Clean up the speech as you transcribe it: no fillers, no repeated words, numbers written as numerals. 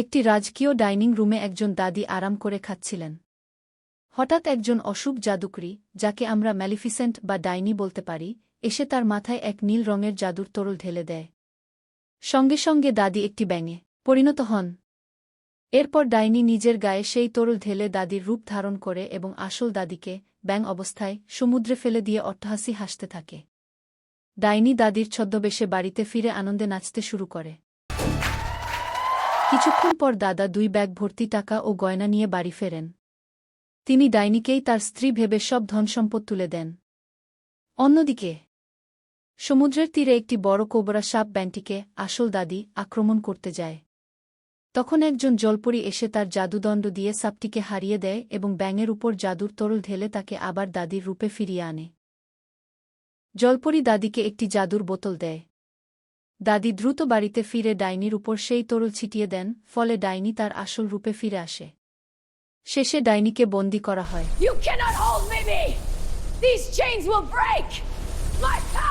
একটি রাজকীয় ডাইনিং রুমে একজন দাদি আরাম করে খাচ্ছিলেন। হঠাৎ একজন অশুভ জাদুকরী, যাকে আমরা ম্যালিফিসেন্ট বা ডাইনি বলতে পারি, এসে তার মাথায় এক নীল রঙের জাদুর তরল ঢেলে দেয়। সঙ্গে সঙ্গে দাদি একটি ব্যাঙে পরিণত হন। এরপর ডাইনি নিজের গায়ে সেই তরল ঢেলে দাদির রূপ ধারণ করে এবং আসল দাদিকে ব্যাঙ অবস্থায় সমুদ্রে ফেলে দিয়ে অট্টহাসি হাসতে থাকে। ডাইনি দাদির ছদ্মবেশে বাড়িতে ফিরে আনন্দে নাচতে শুরু করে। কিছুক্ষণ পর দাদা 2 ব্যাগ ভর্তি টাকা ও গয়না নিয়ে বাড়ি ফেরেন। তিনি ডাইনিকেই তার স্ত্রী ভেবে সব ধনসম্পদ তুলে দেন। অন্যদিকে সমুদ্রের তীরে একটি বড় কোবরা সাপ ব্যাঙটিকে আসল দাদি আক্রমণ করতে যায়। তখন একজন জলপরী এসে তার জাদুদণ্ড দিয়ে সাপটিকে হারিয়ে দেয় এবং ব্যাঙের উপর জাদুর তরল ঢেলে তাকে আবার দাদির রূপে ফিরিয়ে আনে। জলপরী দাদিকে একটি জাদুর বোতল দেয়। দাদি দ্রুত বাড়িতে ফিরে ডাইনির উপর সেই তরল ছিটিয়ে দেন, ফলে ডাইনি তার আসল রূপে ফিরে আসে। শেষে ডাইনিকে বন্দী করা হয়। You cannot hold me! These chains will break! My power!